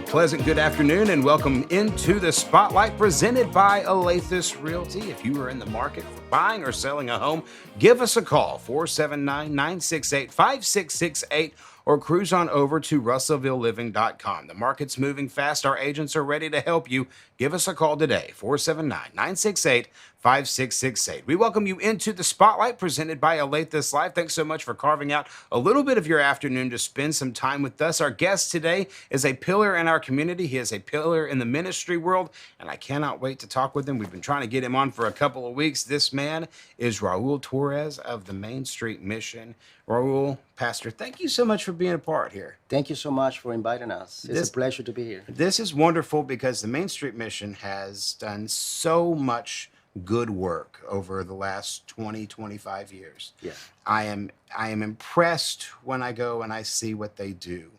pleasant good afternoon and welcome into the Spotlight presented by Alathus Realty. If you are in the market for buying or selling a home, give us a call, 479-968-5668, or cruise on over to russellvilleliving.com. The market's moving fast. Our agents are ready to help you. Give us a call today, 479-968-5668. We welcome you into the Spotlight presented by Alathus Life. Thanks so much for carving out a little bit of your afternoon to spend some time with us. Our guest today is a pillar in our community. He is a pillar in the ministry world, and I cannot wait to talk with him. We've been trying to get him on for a couple of weeks. This man is Raul Torres of the Main Street Mission. Raul, Pastor, thank you so much for being a part here. Thank you so much for inviting us. It's a pleasure to be here. This is wonderful because the Main Street Mission has done so much good work over the last 20, 25 years. Yeah. I am impressed when I go and I see what they do.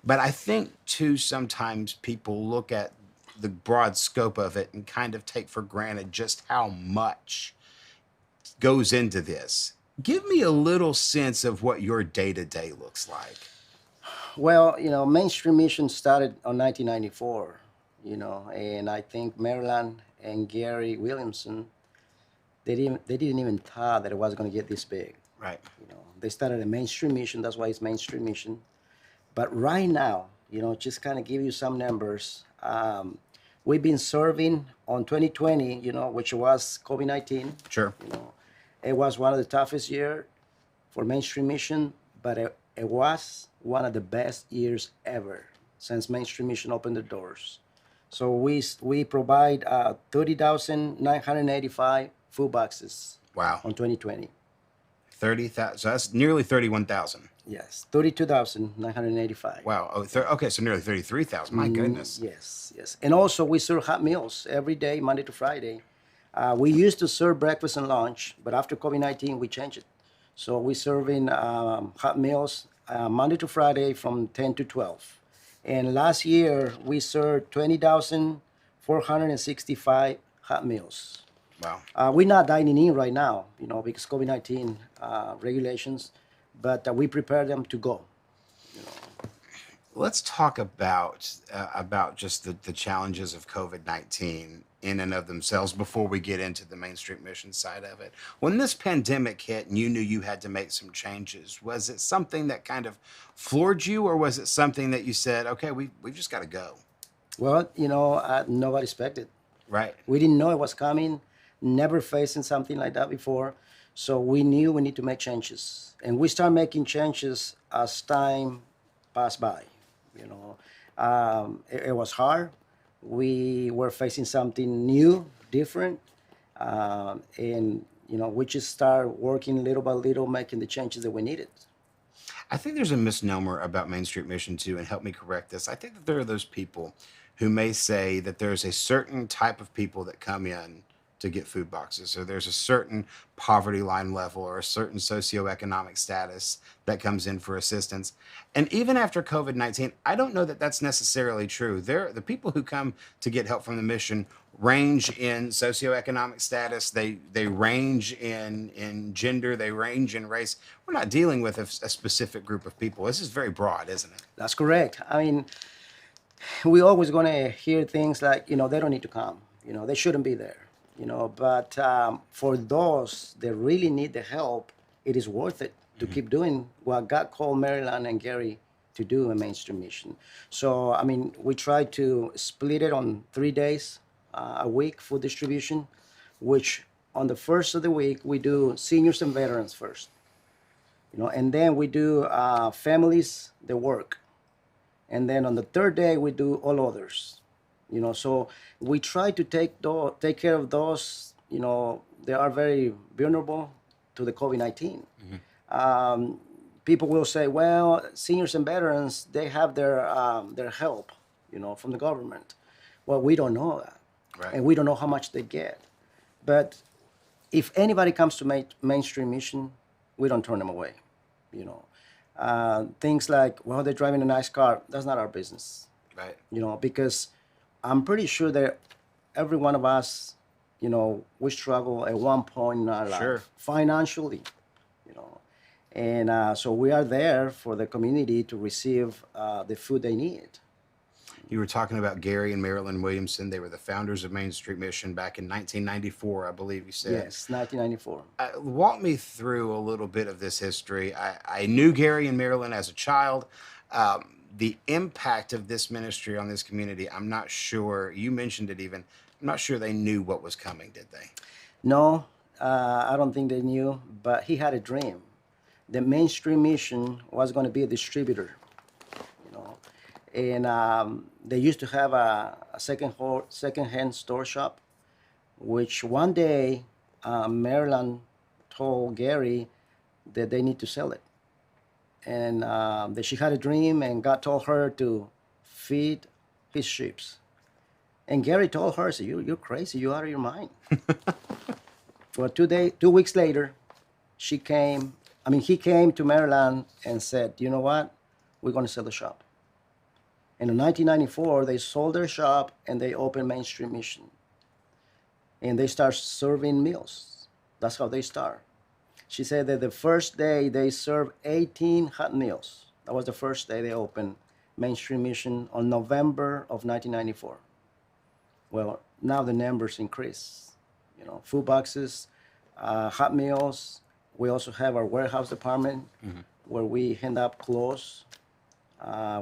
But I think too sometimes people look at the broad scope of it and kind of take for granted just how much goes into this. Give me a little sense of what your day-to-day looks like. Well, Mainstream Mission started in 1994, and I think Maryland and Gary Williamson, they didn't even thought that it was going to get this big. Right. They started a Mainstream Mission, that's why it's Mainstream Mission. But right now, just kind of give you some numbers. We've been serving on 2020, which was COVID-19. Sure. It was one of the toughest years for Mainstream Mission, but it was one of the best years ever since Mainstream Mission opened the doors. So we provide 30,985 food boxes. Wow. On 2020. 30,000. So that's nearly 31,000. Yes, 32,985. Wow. Okay, so nearly 33,000. My goodness. Yes. And also we serve hot meals every day, Monday to Friday. We used to serve breakfast and lunch, but after COVID-19, we changed it. So we're serving hot meals Monday to Friday from 10 to 12. And last year, we served 20,465 hot meals. Wow. We're not dining in right now, because COVID-19 regulations, but we prepare them to go. Let's talk about just the challenges of COVID-19 in and of themselves before we get into the Main Street Mission side of it. When this pandemic hit and you knew you had to make some changes, was it something that kind of floored you, or was it something that you said, okay, we've just got to go? Well, nobody expected. Right. We didn't know it was coming, never facing something like that before. So we knew we need to make changes. And we start making changes as time passed by. It was hard. We were facing something new, different. And we just start working little by little, making the changes that we needed. I think there's a misnomer about Main Street Mission too, and help me correct this. I think that there are those people who may say that there's a certain type of people that come in to get food boxes, or there's a certain poverty line level or a certain socioeconomic status that comes in for assistance. And even after COVID-19, I don't know that that's necessarily true. The people who come to get help from the mission range in socioeconomic status. They range in gender. They range in race. We're not dealing with a specific group of people. This is very broad, isn't it? That's correct. I mean, we're always going to hear things like, they don't need to come. They shouldn't be there. But for those that really need the help, it is worth it to keep doing what God called Maryland and Gary to do in Main Street Mission. So, we try to split it on 3 days a week food distribution, which on the first of the week, we do seniors and veterans first. And then we do families that work. And then on the third day, we do all others. So we try to take care of those, they are very vulnerable to the COVID-19. People will say, well, seniors and veterans, they have their help, from the government. Well, we don't know that. Right. And we don't know how much they get. But if anybody comes to Main Street Mission, we don't turn them away, Things like, well, they're driving a nice car, that's not our business. Right. Because I'm pretty sure that every one of us, we struggle at one point in our life financially, And so we are there for the community to receive the food they need. You were talking about Gary and Marilyn Williamson. They were the founders of Main Street Mission back in 1994, I believe you said. Yes, 1994. Walk me through a little bit of this history. I knew Gary and Marilyn as a child. The impact of this ministry on this community, I'm not sure. You mentioned it even. I'm not sure they knew what was coming, did they? No, I don't think they knew, but he had a dream. The mainstream mission was going to be a distributor, you know, and they used to have a second-hand store shop, which one day Maryland told Gary that they need to sell it, and that she had a dream, and God told her to feed his sheep. And Gary told her, "So you're crazy. You're out of your mind." Well, 2 weeks later, she came. I mean, he came to Maryland and said, "You know what? We're going to sell the shop." And in 1994, they sold their shop and they opened Mainstream Mission. And they start serving meals. That's how they start. She said that the first day they served 18 hot meals. That was the first day they opened Mainstream Mission on November of 1994. Well, now the numbers increase. You know, food boxes, hot meals. We also have our warehouse department where we hand up clothes.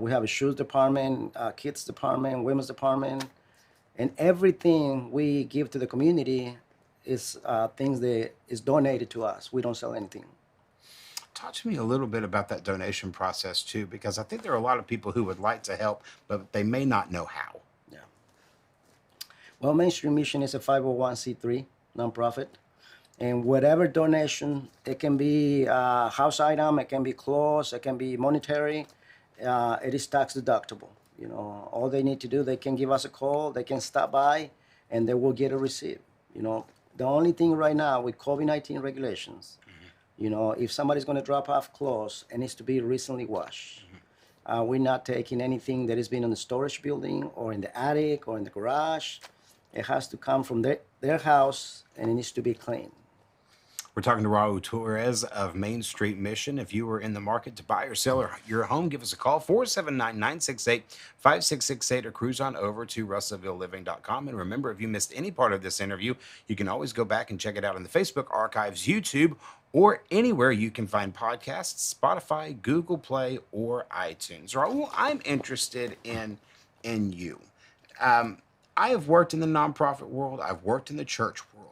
We have a shoes department, kids department, women's department, and everything we give to the community is things that is donated to us. We don't sell anything. Talk to me a little bit about that donation process too, because I think there are a lot of people who would like to help, but they may not know how. Yeah. Well, Mainstream Mission is a 501c3 nonprofit, and whatever donation, it can be a house item, it can be clothes, it can be monetary. It is tax deductible. You know, all they need to do, they can give us a call, they can stop by, and they will get a receipt. You know, the only thing right now with COVID-19 regulations, you know, if somebody's going to drop off clothes, it needs to be recently washed. We're not taking anything that has been in the storage building or in the attic or in the garage. It has to come from their house, and it needs to be clean. We're talking to Raul Torres of Main Street Mission. If you are in the market to buy or sell your home, give us a call, 479-968-5668, or cruise on over to russellvilleliving.com. And remember, if you missed any part of this interview, you can always go back and check it out in the Facebook archives, YouTube, or anywhere you can find podcasts, Spotify, Google Play, or iTunes. Raul, I'm interested in you. I have worked in the nonprofit world. I've worked in the church world.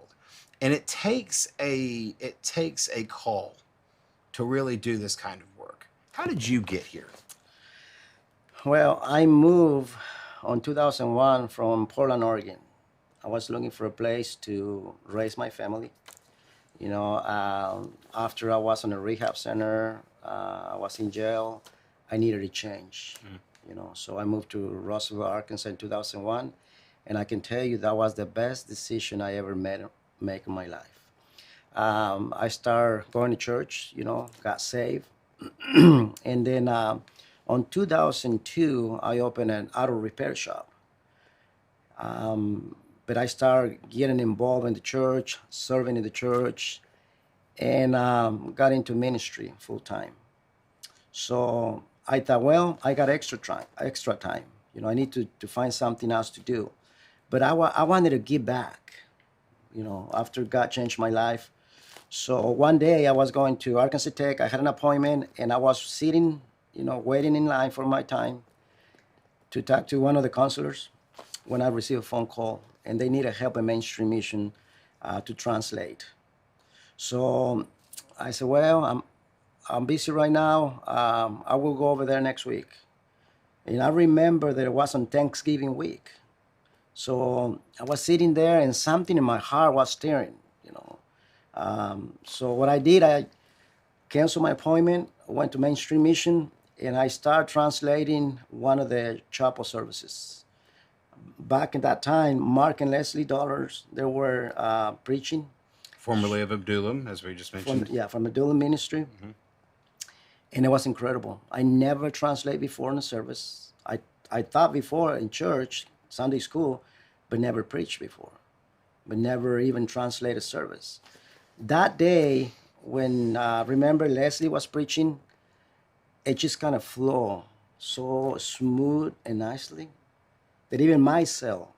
And it takes a call to really do this kind of work. How did you get here? Well, I moved on 2001 from Portland, Oregon. I was looking for a place to raise my family. You know, after I was in a rehab center, I was in jail. I needed a change. You know, so I moved to Russellville, Arkansas in 2001, and I can tell you that was the best decision I ever make in my life. I started going to church, you know, got saved. And then on 2002, I opened an auto repair shop. But I started getting involved in the church, serving in the church, and got into ministry full time. So I thought, well, I got extra time. You know, I need to find something else to do. But I wanted to give back. You know, after God changed my life. So one day I was going to Arkansas Tech. I had an appointment, and I was sitting, you know, waiting in line for my time to talk to one of the counselors when I received a phone call, and they needed help in Mainstream Mission to translate. So I said, well, I'm busy right now. I will go over there next week. And I remember that it was on Thanksgiving week. So I was sitting there, and something in my heart was stirring, you know. So what I did, I canceled my appointment, went to Mainstream Mission, and I started translating one of the chapel services. Back in that time, Mark and Leslie Dollars, they were preaching. Formerly of Abdullam, as we just mentioned. From Abdullam Ministry. And it was incredible. I never translated before in a service. I thought before in church, Sunday school, but never preached before, but never even translated service. That day, when remember Leslie was preaching, it just kind of flowed so smooth and nicely. that even myself,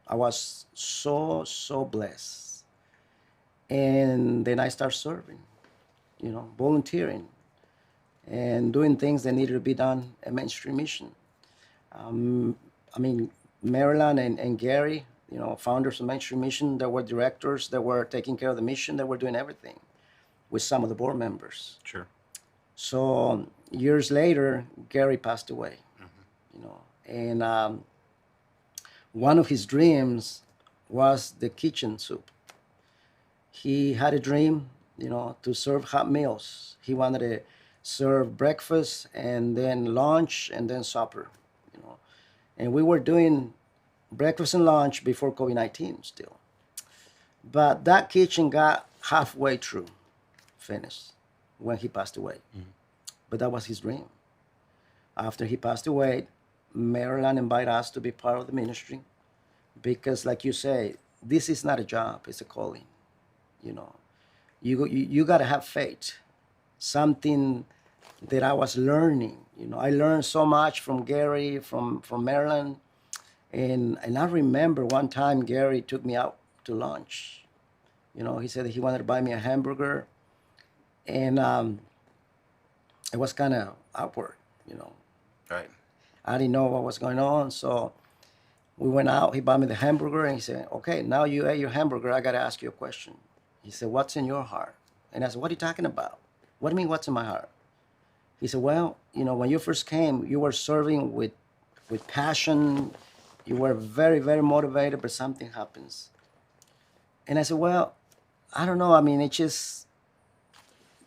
I was so blessed. And then I start serving, volunteering and doing things that needed to be done at Mainstream Mission. Um, I mean, Marilyn and Gary, founders of Mainstream Mission, that were directors, that were taking care of the mission, that were doing everything with some of the board members. Sure. So years later, Gary passed away, and one of his dreams was the kitchen soup. He had a dream, to serve hot meals. He wanted to serve breakfast and then lunch and then supper, you know. And we were doing breakfast and lunch before COVID-19 still. But that kitchen got halfway through, finished, when he passed away. Mm-hmm. But that was his dream. After he passed away, Maryland invited us to be part of the ministry because, like you say, this is not a job, it's a calling. You got to have faith. Something that I was learning. I learned so much from Gary, from Maryland. And I remember one time Gary took me out to lunch. He said that he wanted to buy me a hamburger. And it was kind of awkward. Right. I didn't know what was going on. So we went out. He bought me the hamburger. And he said, okay, now you ate your hamburger. I got to ask you a question. He said, what's in your heart? And I said, what are you talking about? What do you mean, what's in my heart? He said, well, when you first came, you were serving with passion. You were very, very motivated, but something happens. And I said, well, I don't know. I mean, it's just,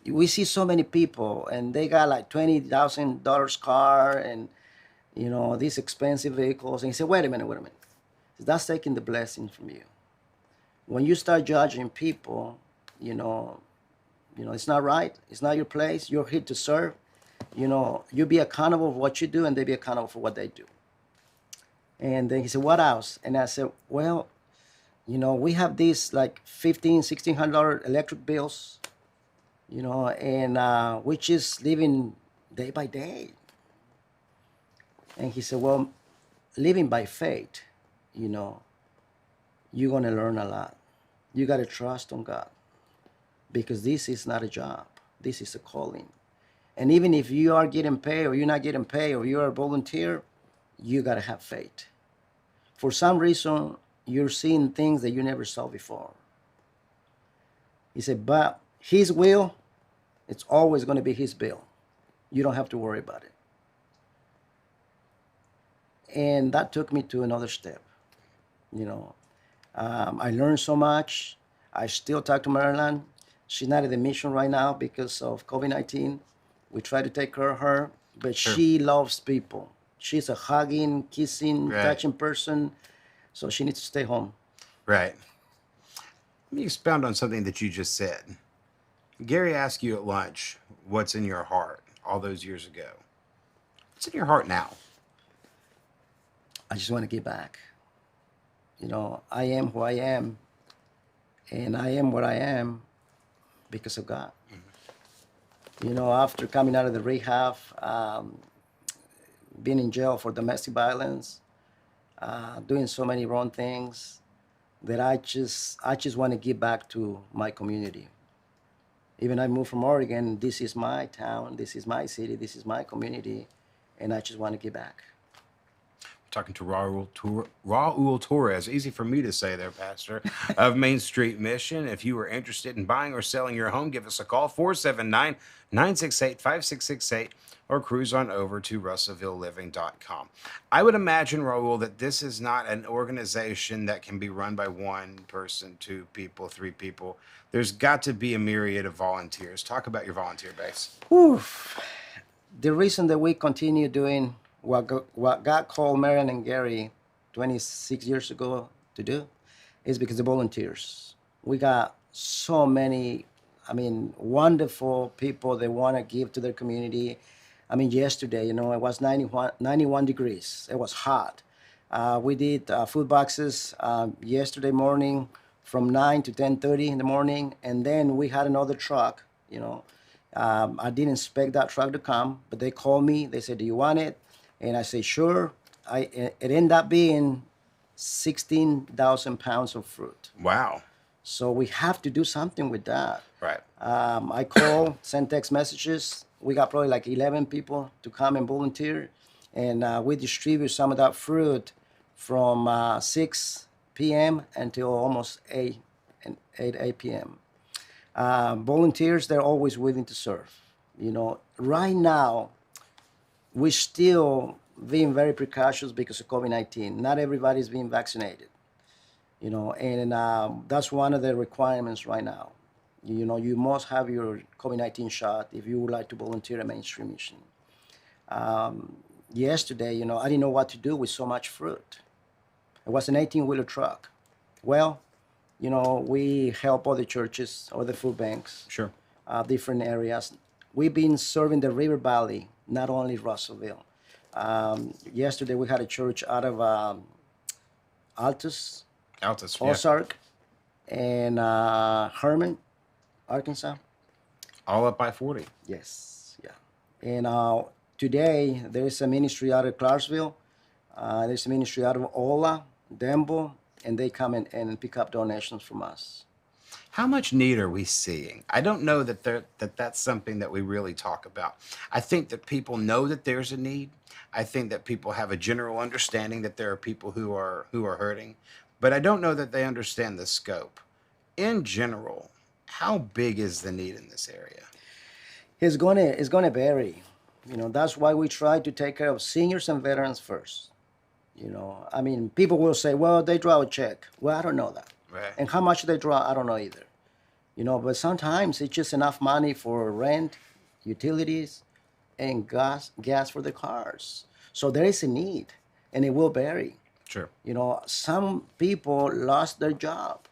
we see so many people, and they got like $20,000 car and, these expensive vehicles. And he said, wait a minute. That's taking the blessing from you. When you start judging people, it's not right. It's not your place. You're here to serve. You be accountable for what you do, and they be accountable for what they do. And then he said, what else? And I said, well, we have these like $1,500, $1,600 electric bills, and we just living day by day. And he said, well, living by faith, you're going to learn a lot. You got to trust on God because this is not a job. This is a calling. And even if you are getting paid or you're not getting paid or you're a volunteer, you got to have faith. For some reason, you're seeing things that you never saw before. He said, but his will, it's always going to be his will. You don't have to worry about it. And that took me to another step. I learned so much. I still talk to Marilyn. She's not at the mission right now because of COVID-19. We try to take care of her, but Sure. She loves people. She's a hugging, kissing, Right. touching person, so she needs to stay home. Right. Let me expound on something that you just said. Gary asked you at lunch, what's in your heart all those years ago? What's in your heart now? I just want to give back. I am who I am, and I am what I am because of God. Mm-hmm. After coming out of the rehab, being in jail for domestic violence, doing so many wrong things, that I just want to give back to my community. Even I moved from Oregon, this is my town, this is my city, this is my community, and I just want to give back. Talking to Raul Torres, easy for me to say there, Pastor, of Main Street Mission. If you are interested in buying or selling your home, give us a call, 479-968-5668, or cruise on over to russellvilleliving.com. I would imagine, Raul, that this is not an organization that can be run by one person, two people, three people. There's got to be a myriad of volunteers. Talk about your volunteer base. Oof. The reason that we continue doing what God called Marion and Gary 26 years ago to do is because of volunteers. We got so many, wonderful people that want to give to their community. Yesterday, it was 91 degrees. It was hot. We did food boxes yesterday morning from 9 to 10:30 in the morning. And then we had another truck, I didn't expect that truck to come, but they called me. They said, do you want it? And I said, sure. it ended up being 16,000 pounds of fruit. Wow. So we have to do something with that. Right. I call, send text messages. We got probably like 11 people to come and volunteer, and we distribute some of that fruit from 6 p.m. until almost 8 p.m. Volunteers, they're always willing to serve. Right now, we're still being very precautious because of COVID-19. Not everybody's being vaccinated, and that's one of the requirements right now. You must have your COVID-19 shot if you would like to volunteer at Mainstream Mission. Yesterday, I didn't know what to do with so much fruit. It was an 18-wheeler truck. Well, we help other churches, other food banks, Sure. different areas. We've been serving the River Valley, not only Russellville. Yesterday, we had a church out of Altus, Altus. Yeah. Ozark, and Herman, Arkansas. All up by 40. Yes, yeah. And today, there's a ministry out of Clarksville. There's a ministry out of Ola, Denver, and they come in and pick up donations from us. How much need are we seeing? I don't know that that's something that we really talk about. I think that people know that there's a need. I think that people have a general understanding that there are people who are hurting, but I don't know that they understand the scope. In general, how big is the need in this area? It's gonna vary. That's why we try to take care of seniors and veterans first. I mean, people will say, well, they draw a check. Well, I don't know that. Right. And how much they draw, I don't know either. But sometimes it's just enough money for rent, utilities, and gas for the cars. So there is a need, and it will vary. Sure. Some people lost their job.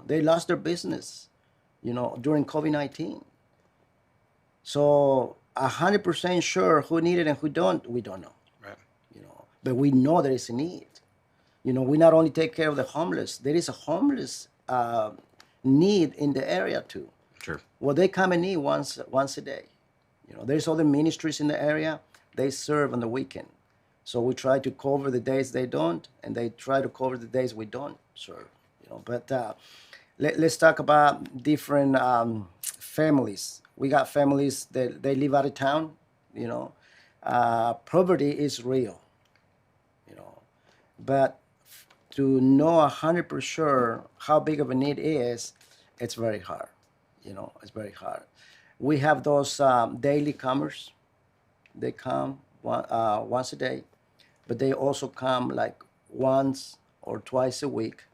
They lost their business, during COVID-19. So 100% sure who need it and who don't, we don't know. Right. But we know there is a need. We not only take care of the homeless, there is a homeless need in the area too. Sure. Well, they come and eat once a day. There's other ministries in the area. They serve on the weekend. So we try to cover the days they don't, and they try to cover the days we don't serve. But let's talk about different families. We got families that they live out of town. Poverty is real. But to know 100% sure how big of a need is, it's very hard. It's very hard. We have those daily comers. They come once a day, but they also come like once or twice a week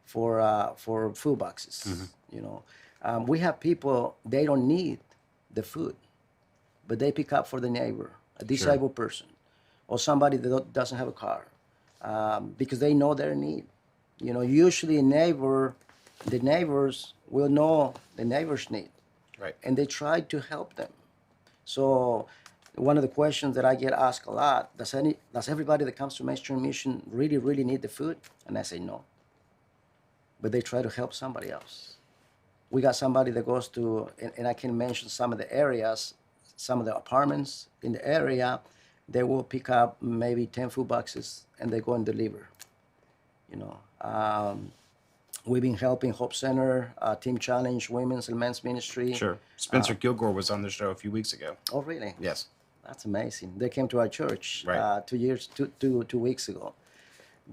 for food boxes. Mm-hmm. We have people, they don't need the food, but they pick up for the neighbor, a disabled person, or somebody that doesn't have a car, because they know their need. Usually the neighbors will know the neighbor's need, right, and they try to help them. So one of the questions that I get asked a lot, does everybody that comes to Mainstream Mission really, really need the food? And I say no. But they try to help somebody else. We got somebody that goes to, and I can mention some of the areas, some of the apartments in the area, they will pick up maybe 10 food boxes and they go and deliver. We've been helping Hope Center, Team Challenge, Women's and Men's Ministry. Sure. Spencer Kilgore was on the show a few weeks ago. Oh, really? Yes. That's amazing. They came to our church right. 2 weeks ago.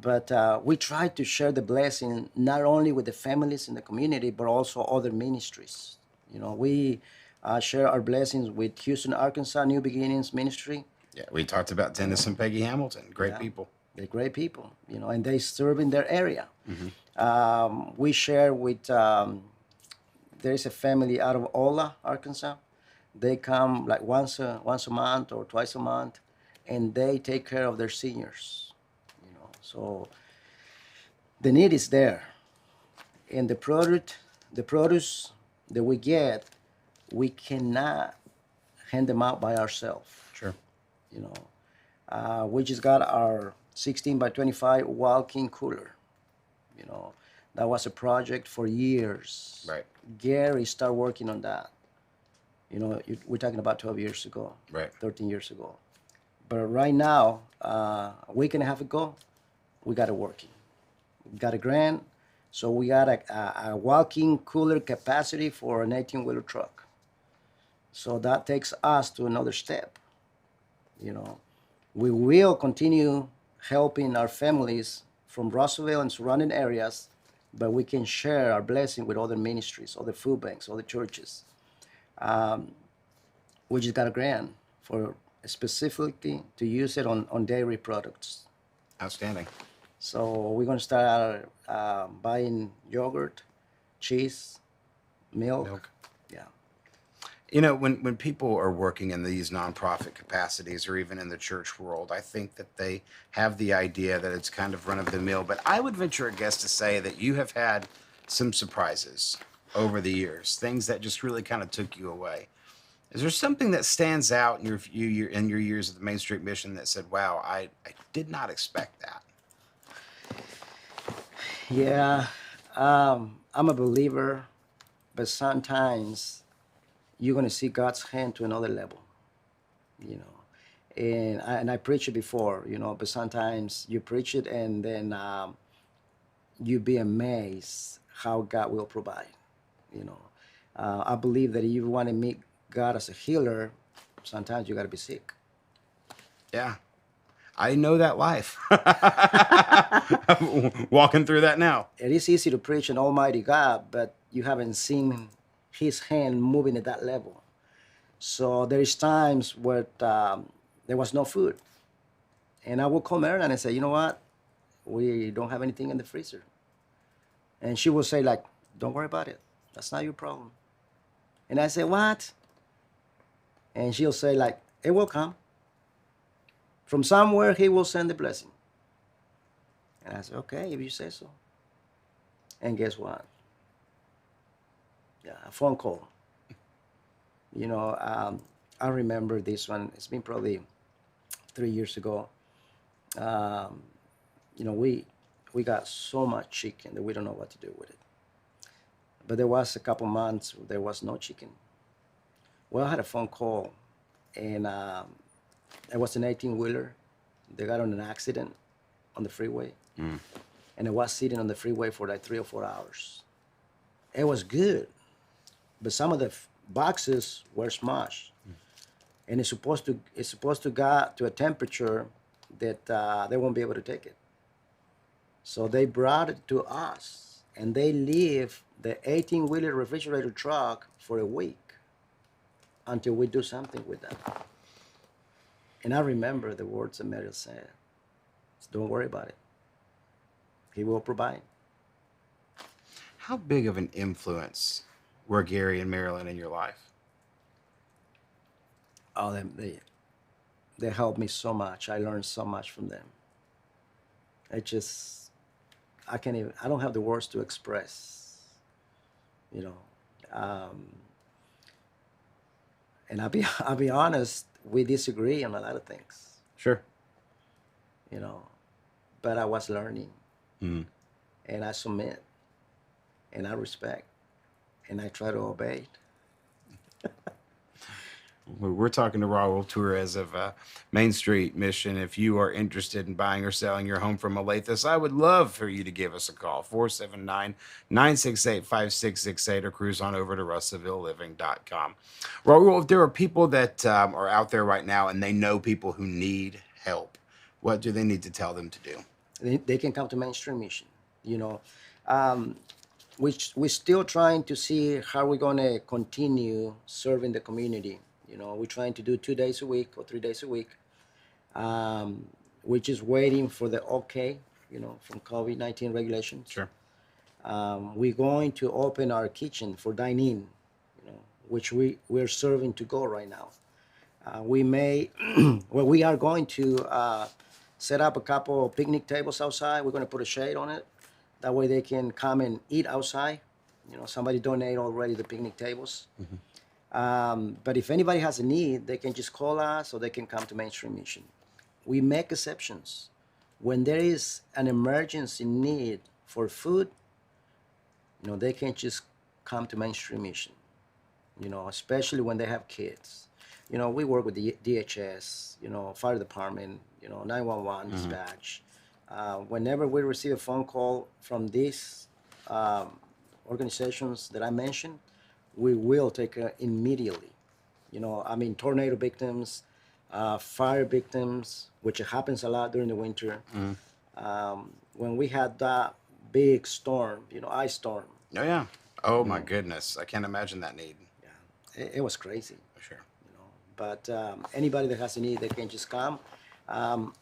But we try to share the blessing not only with the families in the community, but also other ministries. We share our blessings with Houston, Arkansas, New Beginnings Ministry. Yeah, we talked about Dennis and Peggy Hamilton. Great people. They're great people, and they serve in their area. Mm-hmm. We share with, there is a family out of Ola, Arkansas. They come like once a month or twice a month, and they take care of their seniors. So the need is there, and the produce that we get, we cannot hand them out by ourselves. Sure. We just got our 16 by 25 walk-in cooler. That was a project for years. Right. Gary started working on that. We're talking about 12 years ago. Right. 13 years ago. But right now, a week and a half ago, we got it working. We got a grant, so we got a walk-in cooler capacity for an 18-wheeler truck. So that takes us to another step. You know, we will continue helping our families from Russellville and surrounding areas, but we can share our blessing with other ministries, other food banks, other churches. Um, we just got a grant for specifically to use it on dairy products. Outstanding. So we're going to start buying yogurt, cheese, milk. Milk. Yeah. When people are working in these nonprofit capacities or even in the church world, I think that they have the idea that it's kind of run of the mill. But I would venture a guess to say that you have had some surprises over the years, things that just really kind of took you away. Is there something that stands out in in your years at the Main Street Mission that said, "Wow, I did not expect that"? Yeah. I'm a believer, but sometimes you're going to see God's hand to another level, you know. And I preached it before, but sometimes you preach it and then you be amazed how God will provide, you know. I believe that if you want to meet God as a healer, sometimes you got to be sick. Yeah, I know that life. Walking through that now. It is easy to preach an almighty God, but you haven't seen his hand moving at that level. So there is times where there was no food. And I would call Marilyn and say, you know what? We don't have anything in the freezer. And she will say, like, don't worry about it. That's not your problem. And I say, what? And she'll say, like, it will come. From somewhere, he will send the blessing. And I say, okay, if you say so. And guess what? Yeah, a phone call. You know, I remember this one. It's been probably 3 years ago. Um, we got so much chicken that we don't know what to do with it. But there was a couple months there was no chicken. Well, I had a phone call, and it was an 18-wheeler. They got on an accident on the freeway, and it was sitting on the freeway for like 3 or 4 hours. It was good, but some of the boxes were smashed, and it's supposed to get to a temperature that they won't be able to take it. So they brought it to us, and they leave the 18-wheeler refrigerator truck for a week until we do something with that. And I remember the words that Mary said, don't worry about it. He will provide. How big of an influence were Gary and Marilyn in your life? Oh, they helped me so much. I learned so much from them. It just, I can't even, I don't have the words to express, you know. Um, and I'll be honest, we disagree on a lot of things, Sure. you know, but I was learning, Mm. and I submit, and I respect, and I try to obey. We're talking to Raul Torres of Main Street Mission. If you are interested in buying or selling your home from Olathe, I would love for you to give us a call, 479-968-5668, or cruise on over to russellvilleliving.com. Raul, if there are people that are out there right now and they know people who need help, what do they need to tell them to do? They can come to mainstream mission, you know. Um, we're still trying to see how we're going to continue serving the community. You know, we're trying to do 2 days a week or 3 days a week. Um, we're just waiting for the okay, from COVID-19 regulations. Sure. We're going to open our kitchen for dine-in, which we're serving to go right now. We may, well, we are going to set up a couple of picnic tables outside. We're going to put a shade on it. That way they can come and eat outside. Somebody donated already the picnic tables. But if anybody has a need, they can just call us or they can come to Mainstream Mission. We make exceptions. When there is an emergency need for food, they can just come to Mainstream Mission, especially when they have kids. we work with the DHS, fire department, 911 Hmm. dispatch. Whenever we receive a phone call from these um, organizations that I mentioned, we will take care immediately. Tornado victims, fire victims, which happens a lot during the winter. Hmm. When we had that big storm, ice storm, Oh yeah. Oh you my know, goodness, I can't imagine that need. yeah, it was crazy. For sure. But anybody that has a need, they can just come. Um,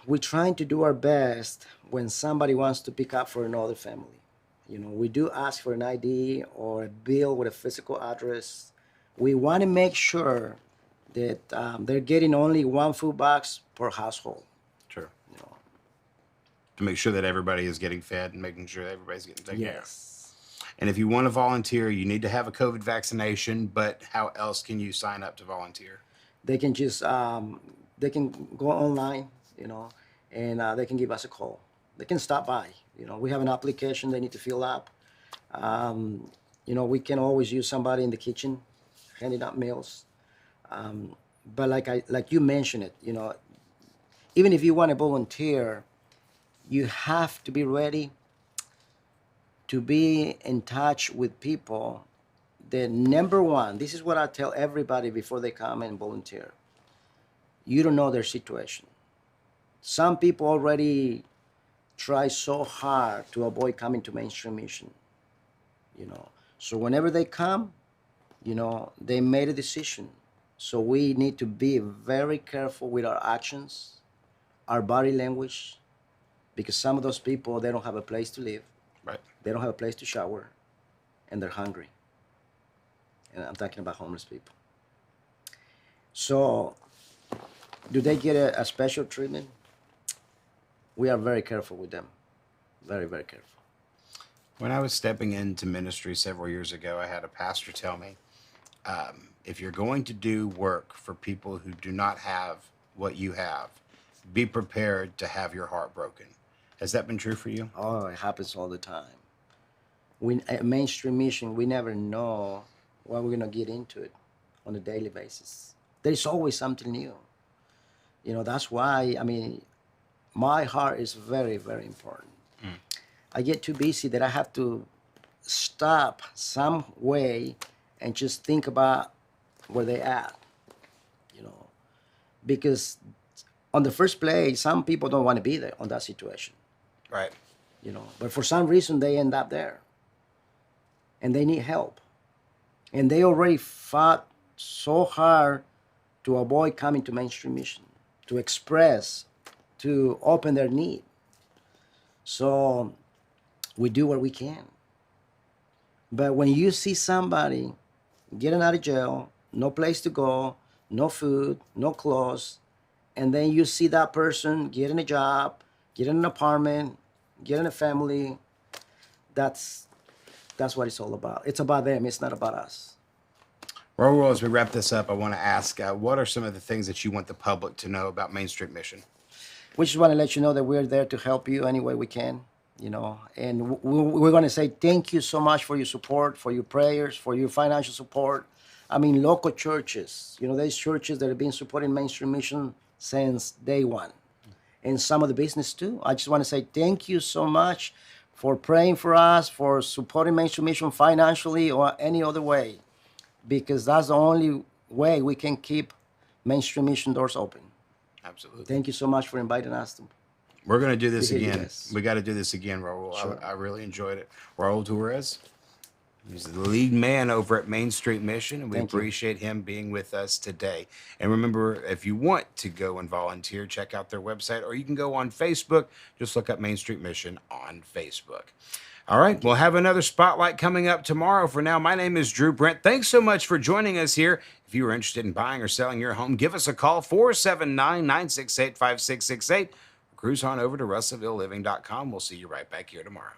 we're trying to do our best when somebody wants to pick up for another family. We do ask for an ID or a bill with a physical address. We want to make sure that they're getting only one food box per household. Sure. You know. To make sure that everybody is getting fed and making sure everybody's getting taken care of. Yes. And if you want to volunteer, you need to have a COVID vaccination. But how else can you sign up to volunteer? They can just they can go online, and they can give us a call. They can stop by. We have an application they need to fill up. We can always use somebody in the kitchen handing out meals. But like you mentioned it, even if you want to volunteer, you have to be ready to be in touch with people. The number one, this is what I tell everybody before they come and volunteer. You don't know their situation. Some people already try so hard to avoid coming to mainstream mission, you know. So whenever they come, they made a decision. So we need to be very careful with our actions, our body language, because some of those people, they don't have a place to live, Right. they don't have a place to shower, and they're hungry. And I'm talking about homeless people. So do they get a special treatment? We are very careful with them. Very, very careful. When I was stepping into ministry several years ago, I had a pastor tell me, if you're going to do work for people who do not have what you have, be prepared to have your heart broken. Has that been true for you? Oh, it happens all the time. We at mainstream mission, we never know what we're gonna get into it on a daily basis. There's always something new. That's why my heart is very, very important. I get too busy that I have to stop some way and just think about where they at, you know, because on the first place, some people don't want to be there on that situation, Right. but for some reason they end up there and they need help. And they already fought so hard to avoid coming to mainstream mission, to express, to open their need. So we do what we can. But when you see somebody getting out of jail, no place to go, no food, no clothes, and then you see that person getting a job, getting an apartment, getting a family, that's what it's all about. It's about them. It's not about us. Raul, as we wrap this up, I want to ask, what are some of the things that you want the public to know about Main Street Mission? We just want to let you know that we're there to help you any way we can, and we're going to say thank you so much for your support, for your prayers, for your financial support. Local churches, there's churches that have been supporting mainstream mission since day one, and some of the business too. I just want to say thank you so much for praying for us, for supporting mainstream mission financially or any other way, because that's the only way we can keep mainstream mission doors open. Absolutely. Thank you so much for inviting us to. We're going to do this To hear you again. guys. We got to do this again, Raul. Sure. I really enjoyed it. Raul Torres, he's the lead man over at Main Street Mission, and we Thank you. appreciate him being with us today. And remember, if you want to go and volunteer, check out their website, or you can go on Facebook. Just look up Main Street Mission on Facebook. All right, we'll have another spotlight coming up tomorrow. For now, my name is Drew Brent. Thanks so much for joining us here. If you are interested in buying or selling your home, give us a call, 479-968-5668. Cruise on over to RussellvilleLiving.com. We'll see you right back here tomorrow.